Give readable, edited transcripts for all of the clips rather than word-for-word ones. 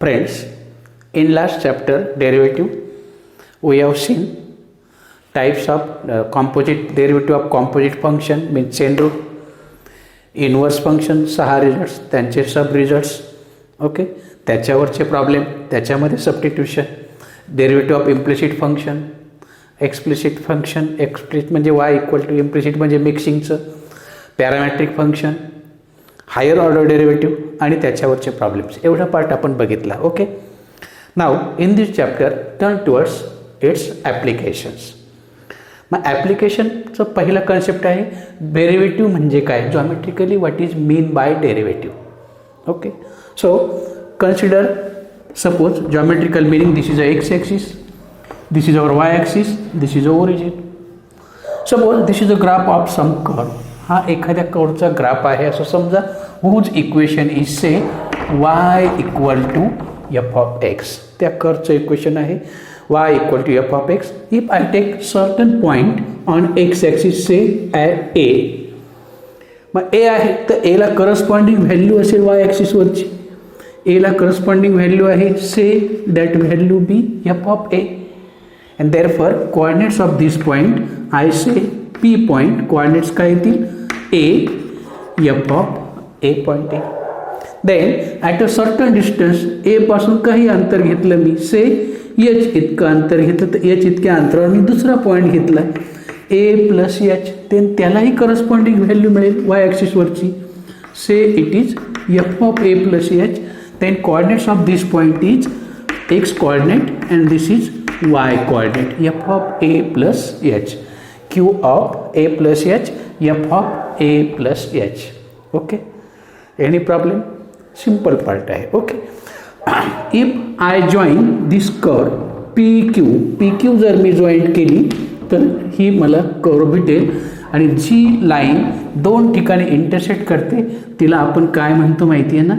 Friends, in last chapter derivative we have seen types of composite derivative of composite function means chain rule, inverse function 6 results त्यांचे sub results okay त्याच्यावरचे problem त्याच्यामध्ये substitution derivative of implicit function explicit function explicit म्हणजे y equal to implicit म्हणजे मिक्सिंगचं parametric function higher order derivative आणि त्याच्यावरचे problems एवढा part आपण बघितला okay now in this chapter turn towards its applications मग ॲप्लिकेशनचं पहिला कन्सेप्ट आहे डेरिव्हेटिव्ह म्हणजे काय geometrically what is mean by derivative okay so consider suppose geometrical meaning this is a x axis this is our y axis this is a origin suppose this is a graph of some curve हा एखाद्या कर्वचा graph आहे असं समजा whose equation is say y equal to f of x त्या कर्वचं equation आहे y equal to f of x if I take certain point on x axis say at a मग a आहे तर a ला करस्पॉन्डिंग व्हॅल्यू असेल y axis वरची a ला करस्पॉन्डिंग व्हॅल्यू आहे say that value be f of a and therefore coordinates of this point I say p point coordinates काय येतील a f of a point a then at a certain distance a पासून काही अंतर घेतलं मी से H इतकं अंतर घेतलं तर एच इतक्या अंतरावर मी दुसरा पॉईंट घेतला ए प्लस एच देन त्यालाही करस्पॉन्डिंग व्हॅल्यू मिळेल वाय ॲक्सिसवरची say it is F of A plus H then coordinates of this point is X coordinate and this is Y coordinate F of A plus H Q of A plus H F of A plus H okay any problem simple part आहे okay if I join this curve P Q जर मी joint केली तर ही मला curve भेटेल आणि जी line दोन ठिकाणी इंटरसेक्ट करते तिला आपण काय म्हणतो माहिती आहे ना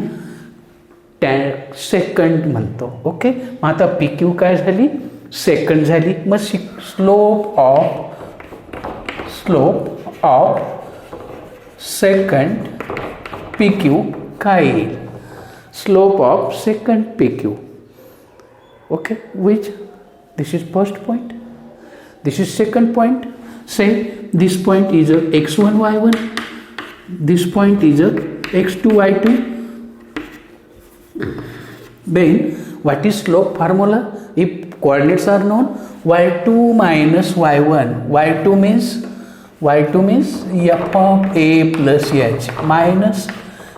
सेकंड म्हणतो ओके मग आता पी क्यू काय झाली सेकंड झाली मग slope of secant p Q काय येईल slope of second PQ okay which this is first point this is second point say this point is a x1 y1 this point is a x2 y2 then what is slope formula if coordinates are known y2 minus y1 y2 means f of a plus h minus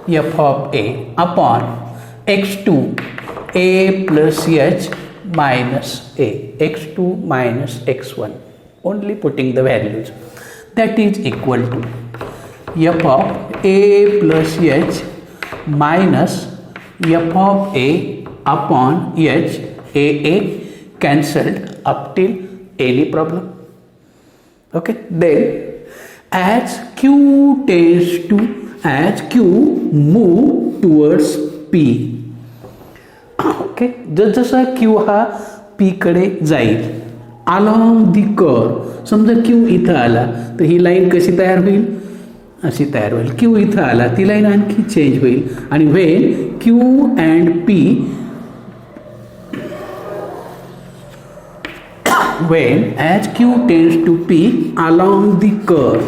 f of a upon x2 a plus h minus a x2 minus x1 only putting the values that is equal to f of a plus h minus f of a upon h a cancelled up till any problem okay then as q move towards p okay जसा Q हा P कडे जाईल along the curve समजा Q इथं आला तर ही line कशी तयार होईल अशी तयार होईल क्यू इथं आला ती लाईन आणखी चेंज होईल आणि when q and p when as q tends to p along the curve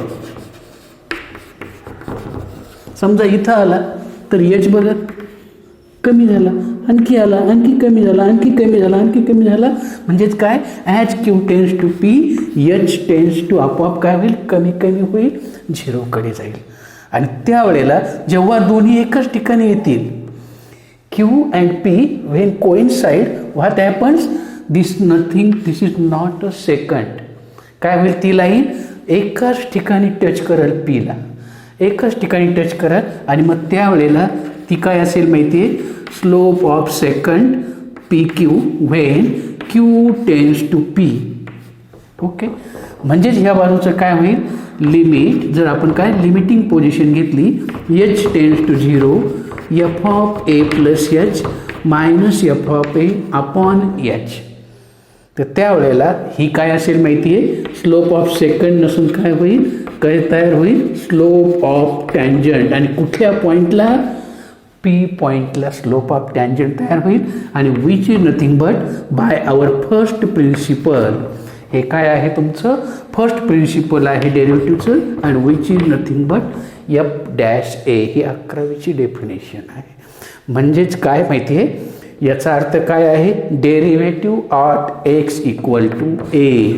समजा इथं आला तर एच बघा कमी झाला आणखी आला आणखी कमी झाला आणखी कमी झाला आणखी कमी झाला म्हणजेच काय as q tends to p h tends to आपोआप काय होईल कमी कमी होईल झिरोकडे जाईल आणि त्यावेळेला जेव्हा दोन्ही एकच ठिकाणी येतील Q and P when coincide what happens this is not a second काय होईल ती लाईन एकाच ठिकाणी टच करेल पीला एकच ठिकाणी टच करेल आणि मग त्यावेळेला ती काय असेल माहिती आहे slope of secant p q when q tends to p okay म्हणजेच ह्या बाजूचं काय होईल लिमिट जर आपण काय लिमिटिंग पोझिशन घेतली h tends to zero f of A plus h minus f of a upon h तर त्यावेळेला ही काय असेल माहिती आहे स्लोप ऑफ सेकंड नसून काय होईल काय तयार होईल स्लोप ऑफ टँजंट आणि कुठल्या पॉईंटला पी पॉईंटला स्लोप ऑफ टॅन्जंट तयार होईल आणि which is nothing but by our first principle. हे काय आहे तुमचं फर्स्ट प्रिन्सिपल आहे डेरिव्हेटिव्हचं आणि which is nothing but F dash A. ही 11वीची डेफिनेशन आहे. म्हणजेच काय माहिती आहे याचा अर्थ काय आहे डेरिव्हेटिव्ह ऑट एक्स इक्वल टू ए.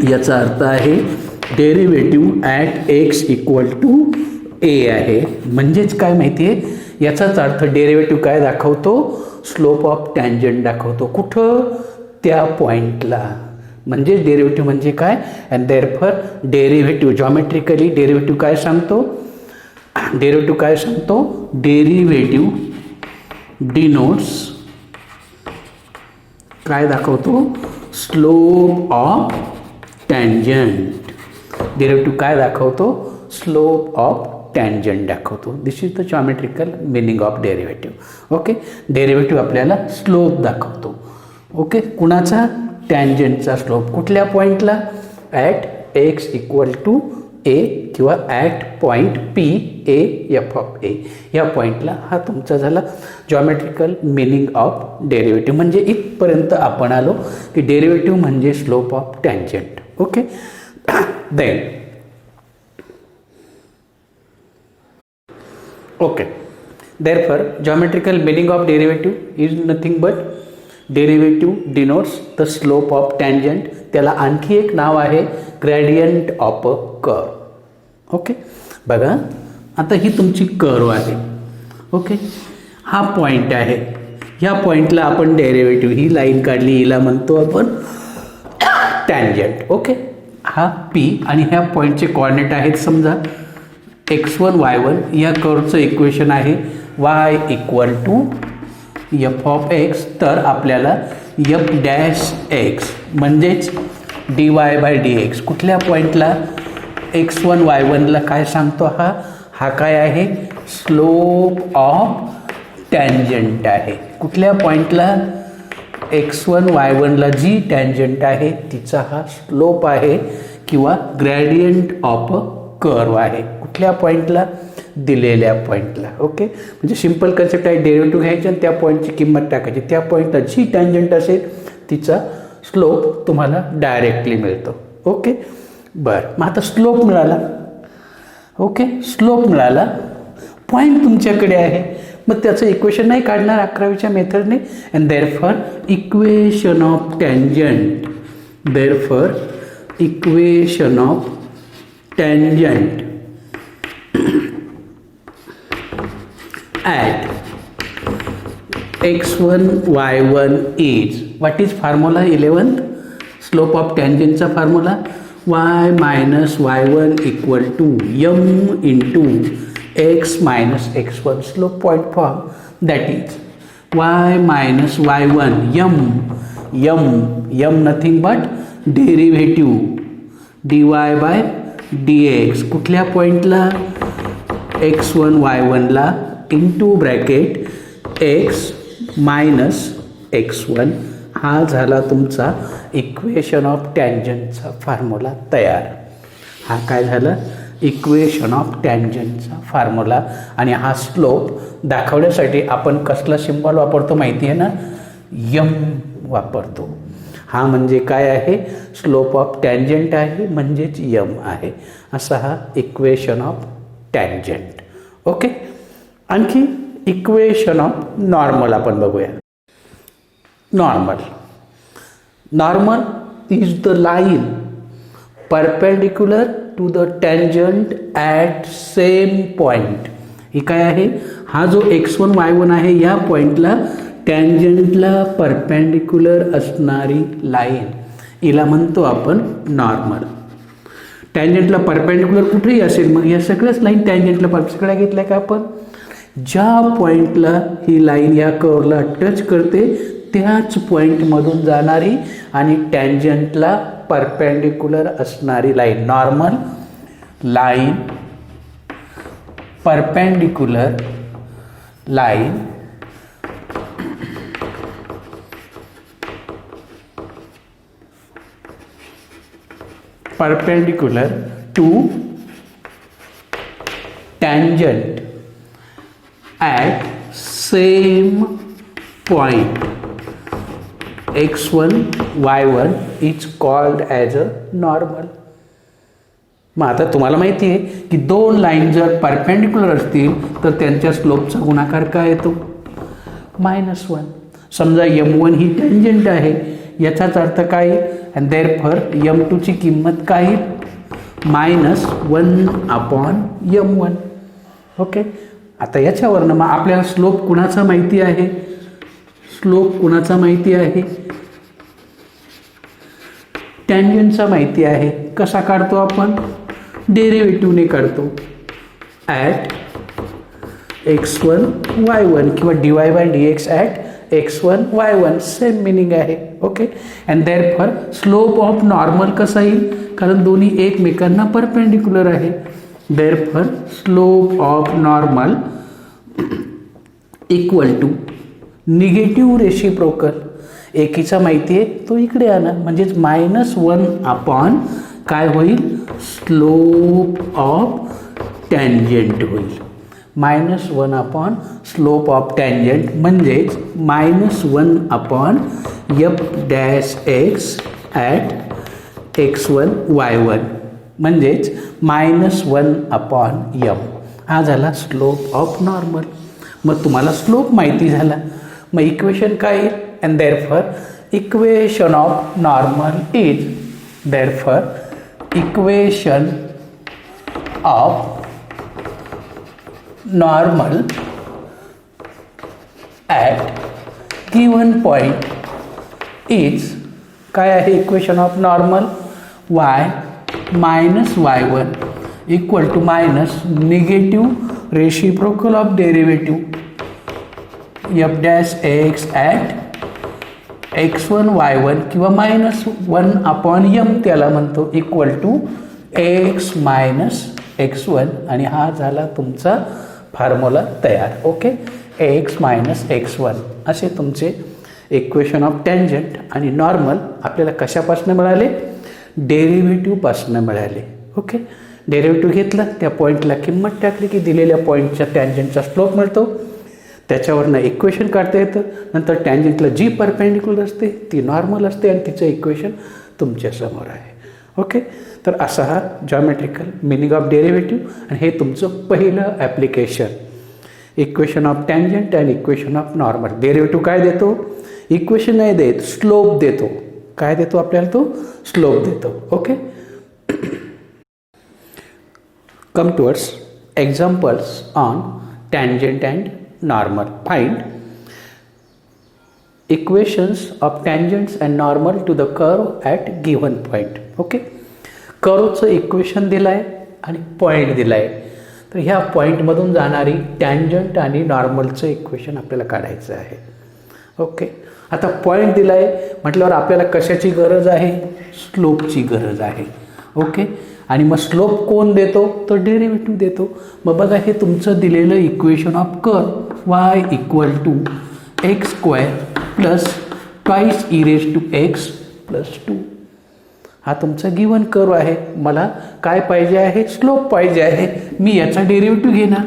याचा अर्थ आहे derivative at X equal to A आहे. म्हणजेच काय माहिती आहे याचाच अर्थ डेरिव्हेटिव्ह काय दाखवतो स्लोप ऑफ टॅन्जंट दाखवतो. कुठं त्या पॉईंटला. म्हणजेच डेरिव्हेटिव्ह म्हणजे काय अँड देअरफॉर डेरिव्हेटिव्ह जॉमेट्रिकली डेरिव्हेटिव्ह काय सांगतो डेरिव्हेटिव्ह डिनोट्स काय दाखवतो स्लोप ऑफ टॅन्जंट. डेरिव्हेटिव्ह काय दाखवतो स्लोप ऑफ टॅन्जंट दाखवतो. This is the geometrical meaning of derivative. Okay derivative आपल्याला स्लोप दाखवतो. ओके कुणाचा टॅन्जंटचा स्लोप कुठल्या पॉईंटला at X equal to A किंवा at point P A F of A या पॉईंटला. हा तुमचा झाला जॉमेट्रिकल मिनिंग ऑफ डेरिव्हेटिव्ह. म्हणजे इथपर्यंत आपण आलो की डेरिव्हेटिव्ह म्हणजे slope of tangent. Okay then okay therefore geometrical meaning of derivative is nothing but derivative denotes the slope of tangent. त्याला आणखी एक नाव आहे gradient of a curve. Okay बघा आता ही तुमची कर्व आहे. ओके हा पॉईंट आहे. ह्या पॉईंटला आपण डेरिव्हेटिव्ह ही लाईन काढली हिला म्हणतो आपण टॅन्जंट. ओके हा पी आणि ह्या पॉईंटचे कॉर्डिनेट आहेत समजा x1 y1. या कर्वचं इक्वेशन आहे y equal to f of x. तर आपल्याला एफ डॅश एक्स म्हणजेच dy बाय डी एक्स कुठल्या पॉईंटला x1 y1ला काय सांगतो हा काय आहे स्लोप ऑफ टॅन्जंट आहे. कुठल्या पॉईंटला x1 y1ला जी टॅन्जंट आहे तिचा हा स्लोप आहे किंवा ग्रॅडियंट ऑफ अ कर्व आहे. कुठल्या पॉईंटला दिलेल्या पॉईंटला. ओके म्हणजे सिंपल कन्सेप्ट आहे डेरिव्हेटिव्ह घ्यायची आणि त्या पॉईंटची किंमत टाकायची. त्या पॉईंटला जी टॅन्जंट असेल तिचा स्लोप तुम्हाला डायरेक्टली मिळतो. ओके बरं मग आता स्लोप मिळाला. ओके स्लोप मिळाला पॉईंट तुमच्याकडे आहे मग त्याचं इक्वेशन नाही काढणार 11वीच्या मेथडने. And therefore equation of tangent equation of tangent at x1 y1 is what is formula 11th slope of tangent चा formula y minus y1 equal to m into x minus x1 slope point form. That is y minus y1 m nothing but derivative dy by dx कुठल्या पॉईंटला x1 y1 ला into bracket x minus x1. हा झाला तुमचा equation of टॅन्जंटचा formula तयार. हा काय झाला इक्वेशन ऑफ टॅन्जंटचा फॉर्म्युला. आणि हा स्लोप दाखवण्यासाठी आपण कसला सिम्बॉल वापरतो माहिती आहे ना यम वापरतो. हा म्हणजे काय आहे स्लोप ऑफ टॅन्जंट आहे म्हणजेच यम आहे. असा हा इक्वेशन ऑफ टॅन्जंट. ओके आणखी इक्वेशन ऑफ नॉर्मल आपण बघूया. Normal is the line perpendicular to the tangent at same point. ही काय आहे हा जो x1 y1 आहे या पॉईंटला टॅन्जंटला परपेंडिक्युलर असणारी लाईन हिला म्हणतो आपण नॉर्मल. टॅन्जंटला परपेंडिक्युलर कुठेही असेल मग या सगळ्याच लाईन टॅन्जंटला सगळ्या घेतल्या का आपण ज्या पॉईंटला ही लाईन या कर्वला टच करते त्याच पॉईंटमधून जाणारी आणि टॅन्जंटला परपेंडिक्युलर असणारी line normal line perpendicular line perpendicular to tangent same point x1 y1 is called as a normal. मग आता तुम्हाला माहिती आहे की दोन लाईन जर परपेंडिक्युलर असतील तर त्यांच्या स्लोपचा गुणाकार काय येतो? -1. समजा m1 ही टँजंट आहे, याचाच अर्थ काय? अँड देअरफॉर m2 ची किंमत काय? -1/m1. ओके. आता याच्यावरनं मग आपल्याला स्लोप कुणाचा माहिती आहे? स्लोप कुणाचा माहिती आहे? टँजंटचा माहिती आहे. कसा काढतो आपण? डेरिव्हेटिव्हने काढतो. ॲट x1 y1 किंवा dy/dx at x1 y1 same meaning आहे. Okay. And therefore slope of normal कसा येईल? कारण दोन्ही एकमेकांना परपेंडिक्युलर आहे. Therefore slope of normal equal to negative reciprocal. एकीचा माहिती आहे तो इकडे आणा, म्हणजेच -1 काय होईल? स्लोप ऑफ टँजंट होईल. -1 स्लोप ऑफ टँजंट म्हणजेच -1/f' ॲट x1 y1 म्हणजेच -1/m. हा झाला स्लोप ऑफ नॉर्मल. मग तुम्हाला स्लोप माहिती झाला, मग इक्वेशन काय येईल? And therefore equation of normal is, therefore equation of normal at given point is, काय आहे equation of normal? y -y1 equal to minus negative reciprocal of derivative f' at x1 y1 किंवा -1/m त्याला म्हणतो, equal to x - x1. आणि हा झाला तुमचा formula तयार. ओके. x - x1 असे तुमचे इक्वेशन ऑफ टँजंट आणि नॉर्मल आपल्याला कशापासून मिळाले? डेरिव्हेटिव्हपासून मिळाले. ओके. डेरिव्हेटिव्ह घेतला, त्या पॉईंटला किंमत टाकली की दिलेल्या पॉईंटच्या टँजंटचा स्लोप मिळतो. त्याच्यावरनं इक्वेशन काढता येतं. नंतर टँजंटला जी परपेंडिक्युलर असते ती नॉर्मल असते आणि तिचं इक्वेशन तुमच्यासमोर आहे. ओके. तर असा हा जॉमेट्रिकल मिनिंग ऑफ डेरिव्हेटिव्ह, आणि हे तुमचं पहिलं application. Equation of tangent and equation of normal. Derivative काय देतो? इक्वेशन नाही देत, स्लोप देतो. काय देतो आपल्याला? तो स्लोप देतो. Okay. Come towards examples on tangent and normal. Find equations of tangents and normal to the curve at given point. Okay. कर्वचं इक्वेशन दिलं आहे आणि पॉईंट दिला आहे, तर ह्या पॉईंटमधून जाणारी टँजंट आणि नॉर्मलचं इक्वेशन आपल्याला काढायचं आहे. ओके. आता पॉईंट दिला आहे म्हटल्यावर आपल्याला कशाची गरज आहे? स्लोपची गरज आहे. ओके. आणि मग स्लोप कोण देतो? तर डेरिव्हेटिव्ह देतो. मग बघा, हे तुमचं दिलेलं equation of curve y equal to x² plus twice e⁻x plus 2. हा तुमचा गिवन कर्व आहे. मला काय पाहिजे आहे? स्लोप पाहिजे आहे. मी याचा डेरिव्हेटिव्ह घेणार,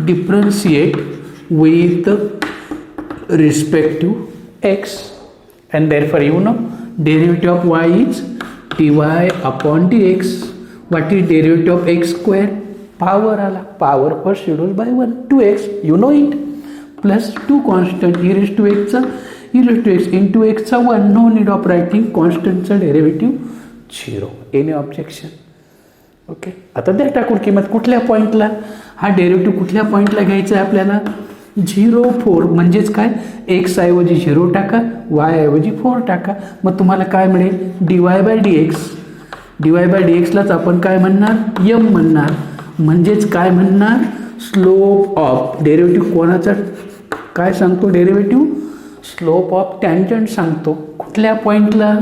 differentiate with respective x, and therefore you know derivative of y is dy/dx. what is derivative of x square? Power आला, power first reduced by 1, 2x, you know it, plus 2 constant e⁻x चा e⁻x into x चा 1. no need of writing constant चा derivative 0. any objection? Okay. आता द्या टाकून किंमत कुठल्या पॉईंटला? हा डेरिव्हेटिव्ह कुठल्या पॉईंटला घ्यायचा आहे आपल्याला? 0, 4. म्हणजेच काय? x ऐवजी 0 टाका, y ऐवजी 4 टाका. मग तुम्हाला काय मिळेल? dy/dx. dy/dxलाच आपण काय म्हणणार? m म्हणणार. म्हणजेच काय म्हणणार? स्लोप ऑफ डेरिव्हेटिव्ह कोणाचा काय सांगतो? डेरिव्हेटिव्ह स्लोप ऑफ टँजंट सांगतो. कुठल्या पॉईंटला?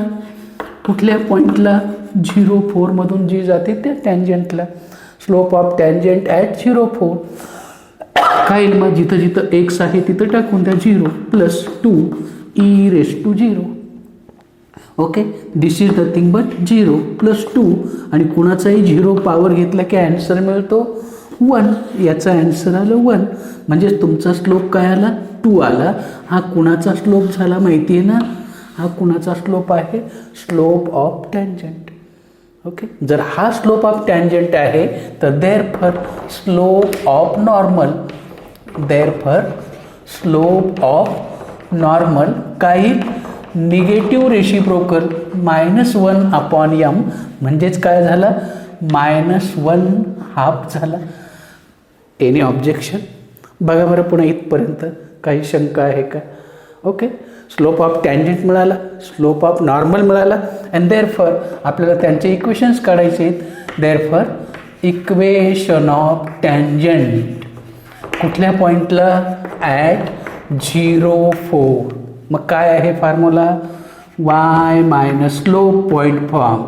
कुठल्या पॉईंटला? 0, 4 मधून जी जाते त्या टँजंटला. Slope of tangent at 0, 4. काय येईल मग? जिथं जिथं x आहे तिथं टाकून द्या 0 plus 2 e⁻0. Okay. This is nothing but 0 plus 2. आणि कुणाचाही 0 पॉवर घेतला की ॲन्सर मिळतो 1. याचा ॲन्सर आलं 1. म्हणजे तुमचा स्लोप काय आला 2 आला. हा कुणाचा स्लोप झाला माहिती आहे ना, हा कुणाचा स्लोप आहे, स्लोप ऑफ टँजंट. ओके, जर हा स्लोप ऑफ टँजंट आहे तर therefore slope of normal, therefore slope of normal काही निगेटिव्ह रेसिप्रोकल -1/m म्हणजेच काय झाला -1/2 झाला. Any objection? बघा बरं पुन्हा इथपर्यंत काही शंका आहे का? ओके, स्लोप ऑफ टँजंट मिळाला, स्लोप ऑफ नॉर्मल मिळाला अँड देअरफॉर आपल्याला त्यांचे इक्वेशन्स काढायचे आहेत. देअरफॉर इक्वेशन ऑफ टँजंट कुठल्या पॉईंटला, ॲट 0, 4. मग काय आहे formula, y minus slope point form,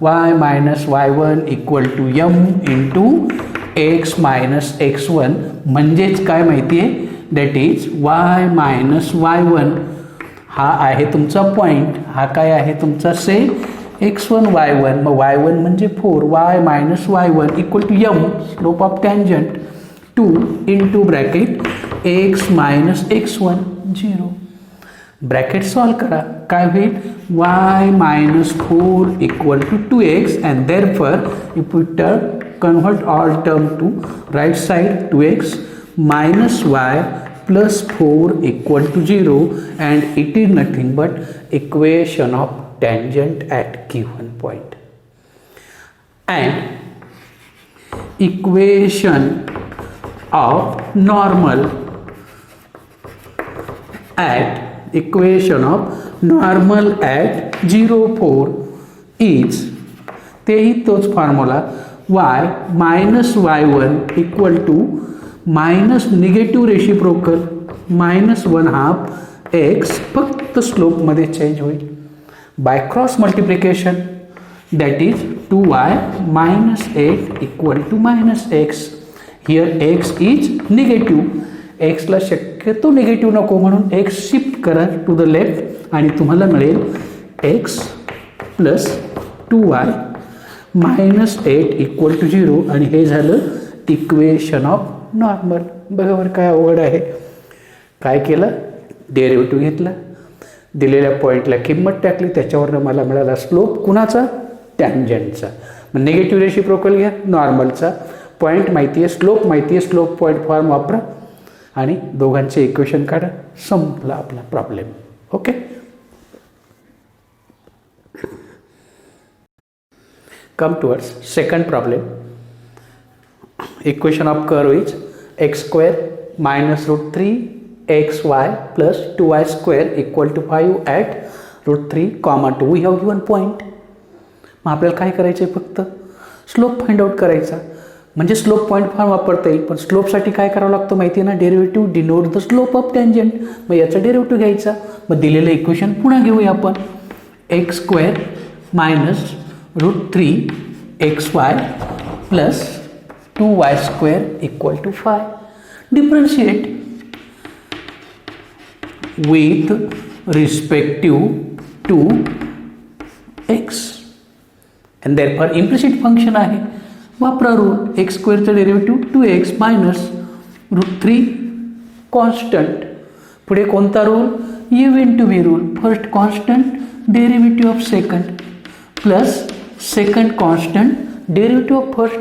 y minus y1 equal to m into x minus x1. म्हणजेच काय माहिती आहे, that is y minus y1 हा आहे तुमचा पॉईंट, हा काय आहे तुमचा से x1 y1. मग y1 म्हणजे 4, y minus y1 equal to m slope of tangent 2 into bracket x minus x1 0. Bracket solve करा, काय होईल, y minus 4 equal to 2x and therefore if we convert all term to right side 2x minus y plus 4 equal to 0 and it is nothing but equation of tangent at given point. And equation of normal at equation of normal at 0, 4 is, तेही तोच formula, y minus y1 equal to minus negative reciprocal -1/2 x, फक्त स्लोपमध्ये change होईल by cross multiplication, that is 2y minus 8 equal to minus x. Here x is negative, एक्सला शक्यतो negative नको म्हणून x shift करा टू द लेफ्ट आणि तुम्हाला मिळेल x plus 2y minus 8 equal to 0 आणि हे झालं इक्वेशन ऑफ नॉर्मल. बरोबर, काय अवघड आहे. काय केलं, डेरिव्हेटिव्ह घेतला, दिलेल्या पॉईंटला किंमत टाकली, त्याच्यावरनं मला मिळाला स्लोप कुणाचा, टँजंटचा. मग निगेटिव्ह रेसिप्रोकल घ्या, नॉर्मलचा, पॉईंट माहिती आहे, स्लोप माहिती आहे, स्लोप पॉईंट फॉर्म वापरा आणि दोघांचे इक्वेशन काढा, संपला आपला problem. Okay, come towards second problem. Equation of curve is x² minus √3xy plus 2y² equal to 5 at √3, 2. We have given point. मग आपल्याला काय करायचं आहे, फक्त स्लोप फाइंड आउट करायचा. म्हणजे स्लोप पॉईंट फॉर्म वापरता येईल, पण स्लोपसाठी काय करावं लागतं माहिती आहे ना, derivative denote the slope of tangent. मग याचा डेरिव्हेटिव्ह घ्यायचा. मग दिलेलं इक्वेशन पुन्हा घेऊया आपण, x² minus √3xy plus 2y² equal to 5. Differentiate with respective to x and therefore implicit function आहे. वापरा रूल, x² चा डेरिव्हेटिव्ह 2x मायनस √3 कॉन्स्टंट. पुढे कोणता rule, u into v rule. First constant derivative of second plus second constant derivative of first.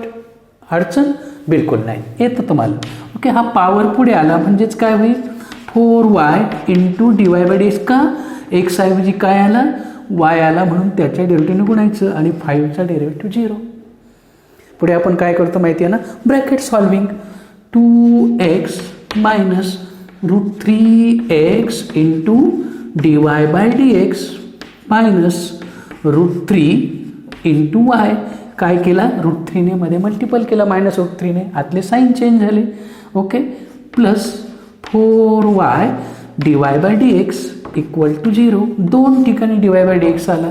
अडचण बिलकुल नाही, येतं तुम्हाला. ओके, हा पॉवर पुढे आला म्हणजेच काय होईल, 4y इंटू dy/dx. का, x ऐवजी काय आला, y आला, म्हणून त्याच्या डेरिव्हेटिव्हने गुणायचं आणि 5चा डेरिव्हेटिव्ह 0. पुढे आपण काय करतो माहिती आहे ना, bracket solving. 2x minus √3x into dy/dx minus √3 into y. काय केला, √3ने मध्ये मल्टिपल केला, मायनस √3ने, आतले साईन चेंज झाले. Okay, plus 4y dy/dx equal to 0. दोन ठिकाणी dy/dx आला.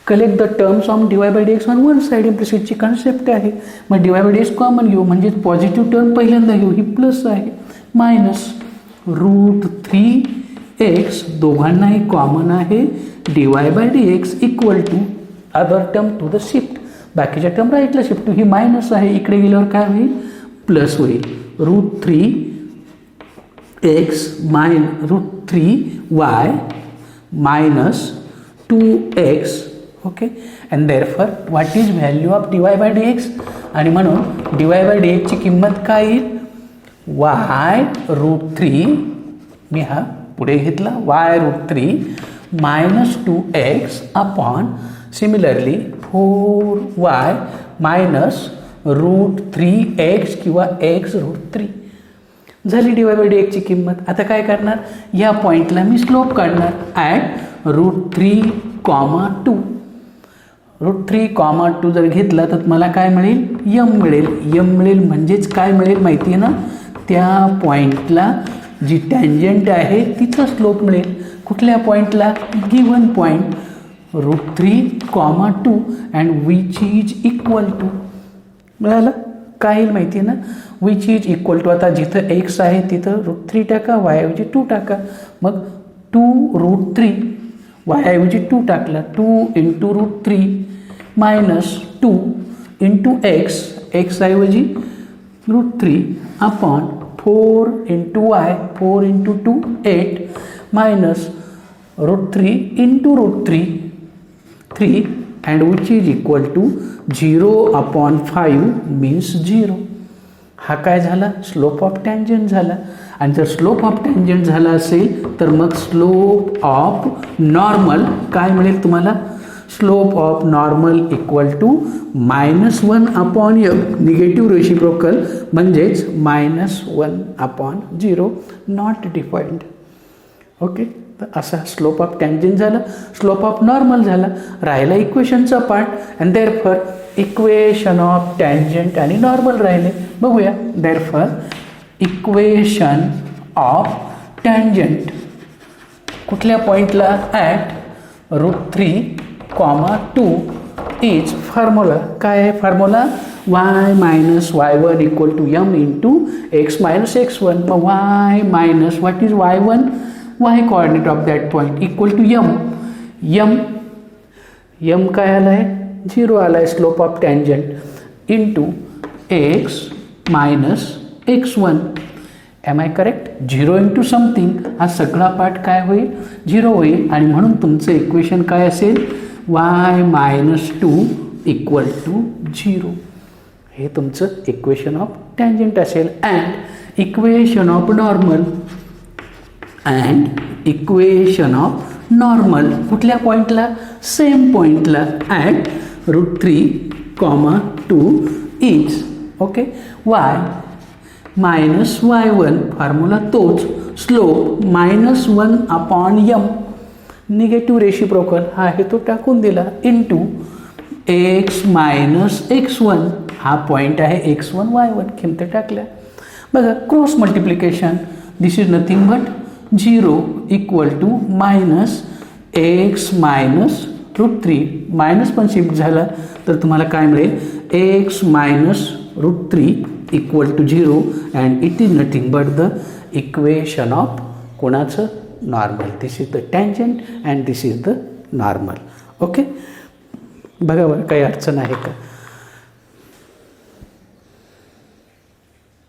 Collect the terms of dy/dx on one side. इम्प्लिसिटची कन्सेप्ट आहे. मग dy/dx कॉमन घेऊ, म्हणजे पॉझिटिव्ह टर्म पहिल्यांदा घेऊ, ही प्लस आहे, मायनस √3x दोघांनाही कॉमन आहे, dy/dx equal to other term to the shift, बाकीच्या टर्म राईटला शिफ्ट. ही मायनस आहे, इकडे गेल्यावर काय होईल, प्लस होईल √3x √3y minus 2x. Okay, and therefore what is value of dy by dx, आणि म्हणून dy बाय dx ची किंमत काय येईल, y √3, मी हा पुढे घेतला, y √3 minus 2x upon similarly 4y minus √3x किंवा x √3 झाली dy बाय dx ची किंमत. आता काय करणार, या पॉईंटला मी स्लोप काढणार ॲट √3, 2. √3, 2 जर घेतला तर मला काय मिळेल, यम मिळेल. यम मिळेल म्हणजेच काय मिळेल माहिती आहे ना, त्या पॉईंटला जी टँजंट आहे तिचं स्लोप मिळेल. कुठल्या पॉईंटला, given point √3, 2 and which is equal to, मिळालं काय येईल माहिती आहे ना, विच इज इक्वल टू, आता जिथं x आहे तिथं √3 टाका, y ऐवजी 2 टाका, मग 2√3, y ऐवजी 2 टाकला, 2 × √3 minus 2 × x ऐवजी √3 upon 4 × y, 4 × 2 8 minus √3 × √3 3 and which is equal to 0/5 means 0. हा काय झाला, स्लोप ऑफ टँजंट झाला. आणि जर स्लोप ऑफ टँजंट झाला असेल तर मग स्लोप ऑफ नॉर्मल काय मिळेल तुम्हाला, slope of normal equal to -1/m, negative reciprocal म्हणजेच -1/0, नॉट डिफाईन्ड. ओके, तर असा स्लोप ऑफ टँजंट झाला, स्लोप ऑफ नॉर्मल झाला, राहिला इक्वेशनचा part, and therefore equation of tangent आणि नॉर्मल राहिले. बघूया, देअरफॉर इक्वेशन ऑफ टँजंट कुठल्या पॉईंटला, ॲट √3, 2 इज फॉर्म्युला काय आहे, formula y minus y1 equal to m into x minus x1. मग y minus what is y1, y coordinate of that point equal to m काय आला आहे, 0 आला आहे, slope of tangent into x minus x1. Am I correct, 0 × something, हा सगळा part काय होईल, 0 होईल, आणि म्हणून तुमचं इक्वेशन काय असेल, y -2 equal to 0. हे तुमचं इक्वेशन ऑफ टँजंट असेल. अँड इक्वेशन ऑफ नॉर्मल कुठल्या पॉईंटला, सेम पॉईंटला, at √3, 2 is. Okay, y -y1 formula तोच, स्लोप -1/m, निगेटिव्ह रेसिप्रोकल हा आहे तो टाकून दिला, इंटू x x1, हा पॉईंट आहे x1 y1, किमती टाकल्या. बघा, cross multiplication, this is nothing but 0 equal to -x -√3, minus पण शिफ्ट झाला तर तुम्हाला काय मिळेल, x -√3 equal to 0, and it is nothing but the equation of कोणाचं, normal. This is the tangent and this is the normal. Okay, बघा बरं काही अडचण आहे का.